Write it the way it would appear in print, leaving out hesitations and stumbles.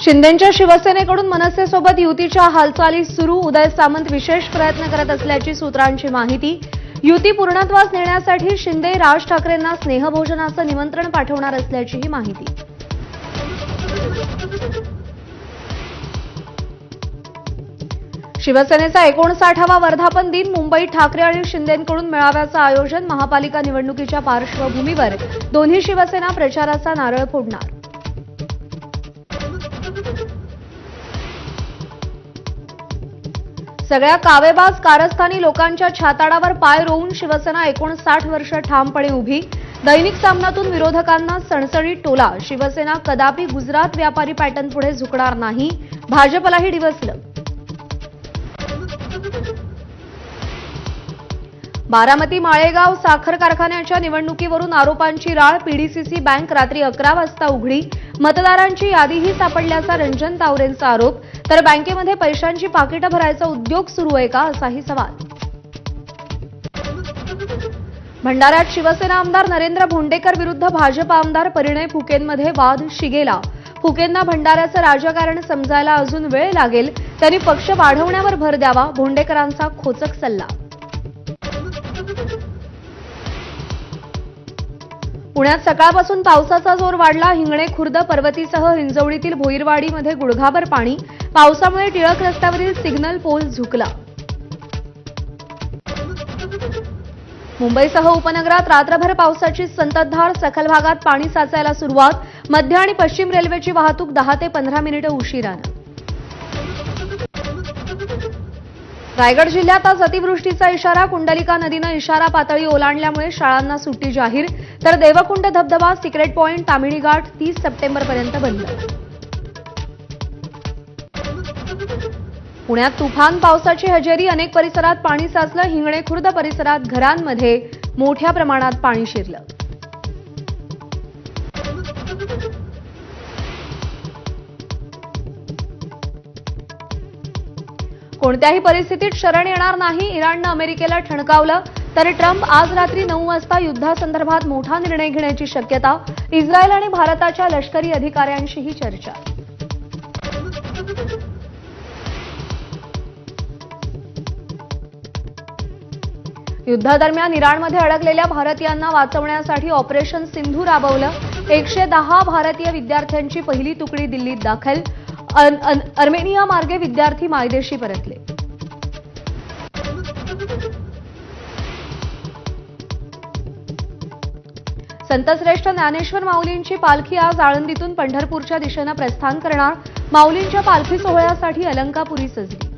शिंदेंच्या शिवसेनेकडून मनसेसोबत युतीच्या हालचाली सुरू. उदय सामंत विशेष प्रयत्न करत असल्याची सूत्रांची माहिती. युती पूर्णत्वास नेण्यासाठी शिंदे राज ठाकरेंना स्नेहभोजनाचं निमंत्रण पाठवणार असल्याचीही माहिती. शिवसेनेचा 59वा वर्धापन दिन. मुंबईत ठाकरे आणि शिंदेंकडून मेळाव्याचं आयोजन. महापालिका निवडणुकीच्या पार्श्वभूमीवर दोन्ही शिवसेना प्रचाराचा नारळ फोडणार. सगळ्या कावेबाज कारस्थानी लोकांच्या छाताडावर पाय रोवून शिवसेना 59 वर्ष ठामपणे उभी. दैनिक सामनातून विरोधकांना सणसणीत टोला. शिवसेना कदापि गुजरात व्यापारी पॅटर्न पुढे झुकणार नाही. भाजपलाही डिवचलं. बारामती माळेगाव साखर कारखान्याच्या निवडणुकीवरून आरोपांची राळ. पीडीसीसी बँक रात्री 11 वाजता उघडी. मतदारांची यादीही सापडल्याचा रंजन तावरेंचा आरोप. तर बँकेमध्ये पैशांची पाकिटं भरायचा उद्योग सुरू आहे का, असाही सवाल. भंडाऱ्यात शिवसेना आमदार नरेंद्र भोंडेकर विरुद्ध भाजप आमदार परिणय फुकेंमध्ये वाद शिगेला. फुकेंना भंडाऱ्याचं राजकारण समजायला अजून वेळ लागेल. त्यांनी पक्ष वाढवण्यावर भर द्यावा, भोंडेकरांचा खोचक सल्ला. पुण्यात सकाळपासून पावसाचा जोर वाढला. हिंगणे खुर्द पर्वतीसह हिंजवडीतील भोईरवाडीमध्ये गुडघाभर पाणी. पावसामुळे टिळक रस्त्यावरील सिग्नल पोल झुकला. मुंबईसह उपनगरात रात्रभर पावसाची संततधार. सखल भागात पाणी साचायला सुरुवात. मध्य आणि पश्चिम रेल्वेची वाहतूक 10 ते 15 मिनिटं उशिरानं. रायगड जिल्ह्यात आज अतिवृष्टीचा इशारा. कुंडलिका नदीनं इशारा पातळी ओलांडल्यामुळे शाळांना सुट्टी जाहीर. तर देवकुंड धबधबा, सिक्रेट पॉइंट, तामिणी घाट 30 सप्टेंबरपर्यंत बंद. पुण्यात तुफान पावसाची हजेरी. अनेक परिसरात पाणी साचलं. हिंगणे खुर्द परिसरात घरांमध्ये मोठ्या प्रमाणात पाणी शिरलं. कोणत्याही परिस्थितीत शरण येणार नाही, इराणनं अमेरिकेला ठणकावलं. तर ट्रम्प आज रात्री 9 वाजता युद्धासंदर्भात मोठा निर्णय घेण्याची शक्यता. इस्रायल आणि भारताच्या लष्करी अधिकाऱ्यांशीही चर्चा. युद्धादरम्यान इराणमध्ये अडकलेल्या भारतीयांना वाचवण्यासाठी ऑपरेशन सिंधू राबवलं. 110 भारतीय विद्यार्थ्यांची पहिली तुकडी दिल्लीत दाखल. अर्मेनिया मार्गे विद्यार्थी मायदेशी परतले. संतश्रेष्ठ ज्ञानेश्वर माऊलींची पालखी आज आळंदीतून पंढरपूरच्या दिशेनं प्रस्थान करणार. माऊलींच्या पालखी सोहळ्यासाठी अलंकापुरी सजली.